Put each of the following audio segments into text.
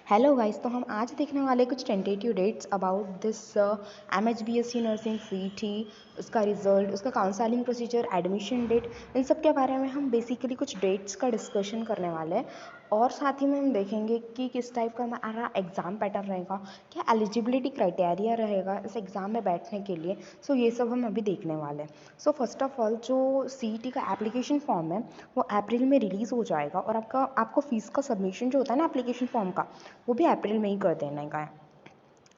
Hello guys, तो हम आज देखने वाले कुछ tentative dates about this MHBSc nursing CET, उसका रिजल्ट, उसका काउंसलिंग प्रोसीजर, एडमिशन डेट, इन सब के बारे में हम बेसिकली कुछ डेट्स का डिस्कशन करने वाले हैं। और साथ ही में हम देखेंगे कि किस टाइप का हमारा एग्ज़ाम पैटर्न रहेगा, क्या एलिजिबिलिटी क्राइटेरिया रहेगा इस एग्ज़ाम में बैठने के लिए। सो ये सब हम अभी देखने वाले हैं। सो फर्स्ट ऑफ ऑल जो CET का एप्लीकेशन फॉर्म है वो अप्रैल में रिलीज़ हो जाएगा, और आपको फ़ीस का सबमिशन जो होता है ना एप्लीकेशन फॉर्म का, वो भी अप्रैल में ही कर देने का है।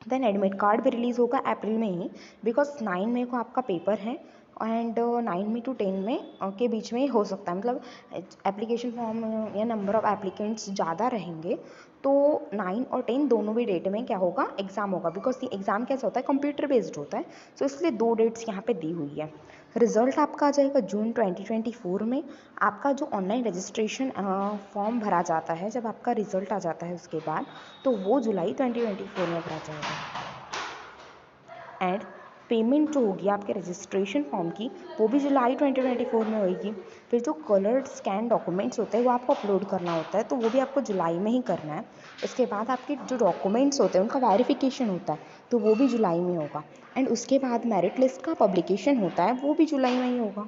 देन एडमिट कार्ड भी रिलीज़ होगा अप्रैल में ही, बिकॉज 9 मई को आपका पेपर है एंड 9 मई टू 10 मई के बीच में ही हो सकता है। मतलब एप्लीकेशन फॉर्म या नंबर ऑफ एप्लीकेंट्स ज़्यादा रहेंगे तो 9 और 10 दोनों भी डेट में क्या होगा, एग्ज़ाम होगा। बिकॉज ये एग्ज़ाम कैसा होता है, कंप्यूटर बेस्ड होता है, सो इसलिए 2 डेट्स यहाँ पे दी हुई है। रिज़ल्ट आपका आ जाएगा जून 2024 में। आपका जो ऑनलाइन रजिस्ट्रेशन फॉर्म भरा जाता है, जब आपका रिज़ल्ट आ जाता है उसके बाद, तो वो जुलाई 2024 में भरा जाएगा। एंड पेमेंट जो होगी आपके रजिस्ट्रेशन फॉर्म की, वो भी जुलाई 2024 में होगी। फिर जो कलर्ड स्कैन डॉक्यूमेंट्स होते हैं वो आपको अपलोड करना होता है, तो वो भी आपको जुलाई में ही करना है। उसके बाद आपके जो डॉक्यूमेंट्स होते हैं उनका वेरिफिकेशन होता है, तो वो भी जुलाई में होगा। एंड उसके बाद मेरिट लिस्ट का पब्लिकेशन होता है, वो भी जुलाई में ही होगा।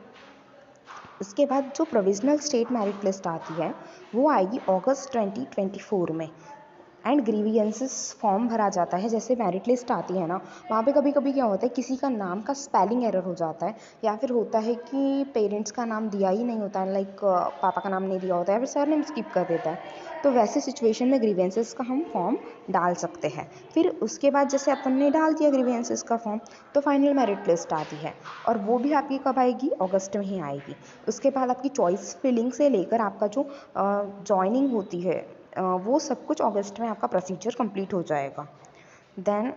उसके बाद जो प्रोविजनल स्टेट मेरिट लिस्ट आती है वो आएगी अगस्त 2024 में। एंड ग्रीवियंसेस फॉर्म भरा जाता है, जैसे मेरिट लिस्ट आती है ना, वहाँ पे कभी कभी क्या होता है, किसी का नाम का स्पेलिंग एरर हो जाता है, या फिर होता है कि पेरेंट्स का नाम दिया ही नहीं होता है, लाइक पापा का नाम नहीं दिया होता है, या फिर सर नेम स्किप कर देता है। तो वैसे सिचुएशन में ग्रीवियंसेस का हम फॉर्म डाल सकते हैं। फिर उसके बाद जैसे अपन ने डाल दिया ग्रीवियंसेस का फॉर्म, तो फाइनल मेरिट लिस्ट आती है, और वो भी आपकी कब आएगी, अगस्त में ही आएगी। उसके बाद आपकी चॉइस फिलिंग से लेकर आपका जो जॉइनिंग होती है, वो सब कुछ अगस्त में आपका प्रोसीजर कंप्लीट हो जाएगा। देन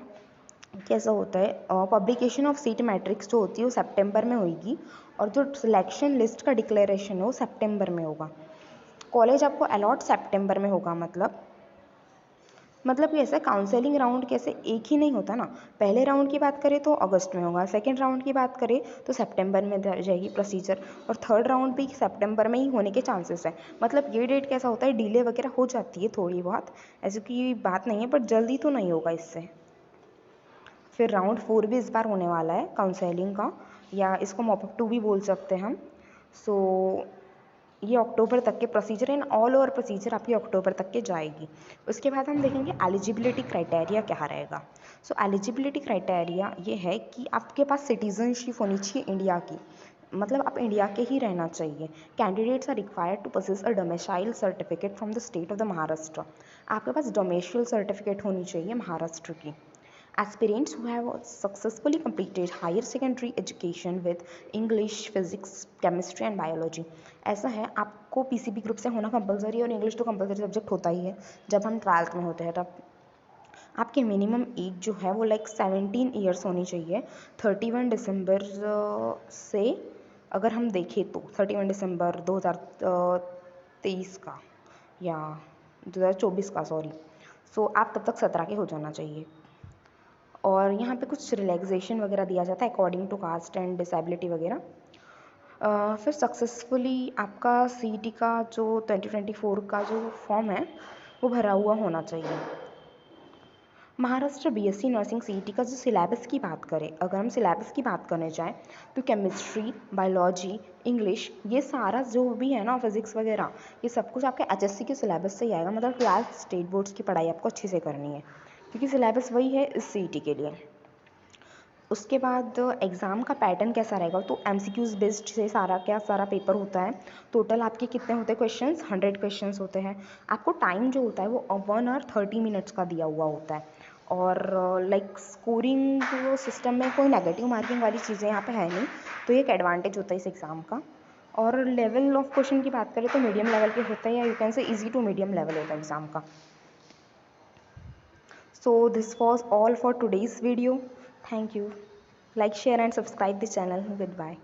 कैसा होता है, पब्लिकेशन ऑफ सीट मैट्रिक्स जो होती है वो सितंबर में होगी, और जो सिलेक्शन लिस्ट का डिक्लेरेशन है वो सितंबर में होगा। कॉलेज आपको अलॉट सितंबर में होगा। मतलब कैसे काउंसलिंग राउंड कैसे एक ही नहीं होता ना, पहले राउंड की बात करें तो अगस्त में होगा, सेकेंड राउंड की बात करें तो सितंबर में जाएगी प्रोसीजर, और थर्ड राउंड भी सितंबर में ही होने के चांसेस है। मतलब ये डेट कैसा होता है, डिले वगैरह हो जाती है थोड़ी बहुत, ऐसी की बात नहीं है, बट जल्दी तो नहीं होगा इससे। फिर राउंड 4 भी इस बार होने वाला है काउंसलिंग का, या इसको मॉपअप 2 भी बोल सकते हैं हम। सो ये अक्टूबर तक के procedure and all over procedure आपकी अक्टूबर तक के जाएगी। उसके बाद हम देखेंगे एलिजिबिलिटी क्राइटेरिया क्या रहेगा। सो एलिजिबिलिटी क्राइटेरिया ये है कि आपके पास सिटीजनशिप होनी चाहिए इंडिया की, मतलब आप इंडिया के ही रहना चाहिए। Candidates are required to possess a domicile certificate from the state of the Maharashtra. आपके पास डोमेशियल सर्टिफिकेट होनी चाहिए महाराष्ट्र की। Aspirants who have successfully completed higher secondary education with English, Physics, Chemistry and Biology। ऐसा है, आपको PCB ग्रुप से होना कंपलसरी, और इंग्लिश तो कंपलसरी सब्जेक्ट होता ही है जब हम 12th में होते हैं तब। आपके मिनिमम एज जो है वो लाइक 17 ईयर्स होनी चाहिए। 31 दिसंबर से अगर हम देखें तो 31 दिसंबर 2023 का, या 2024 का, सॉरी। सो आप तब तक 17 के हो जाना चाहिए। और यहाँ पे कुछ रिलैक्सेशन वगैरह दिया जाता है according to caste and disability वगैरह। फिर सक्सेसफुली आपका CET का जो 2024 का जो फॉर्म है वो भरा हुआ होना चाहिए। महाराष्ट्र BSc नर्सिंग CET का जो सिलेबस की बात करें, अगर हम सिलेबस की बात करने जाएँ तो केमिस्ट्री, बायोलॉजी, इंग्लिश, ये सारा जो भी है ना, फिज़िक्स वगैरह, ये सब कुछ आपके HSC के सिलेबस से ही आएगा। मतलब 12th स्टेट बोर्ड्स की पढ़ाई आपको अच्छे से करनी है, क्योंकि सिलेबस वही है इस CET के लिए। उसके बाद एग्ज़ाम का पैटर्न कैसा रहेगा, तो MCQs बेस्ड से सारा पेपर होता है। टोटल आपके कितने होते हैं क्वेश्चंस, 100 क्वेश्चंस होते हैं। आपको टाइम जो होता है वो 1 आवर 30 मिनट्स का दिया हुआ होता है। और लाइक स्कोरिंग सिस्टम में कोई नेगेटिव मार्किंग वाली चीज़ें यहाँ पे है नहीं, तो ये एक एडवांटेज होता है इस एग्ज़ाम का। और लेवल ऑफ क्वेश्चन की बात करें तो मीडियम लेवल के होता है, या you can say easy to medium level होता है एग्ज़ाम का। So this was all for today's video. Thank you. Like, share and subscribe the channel. Goodbye.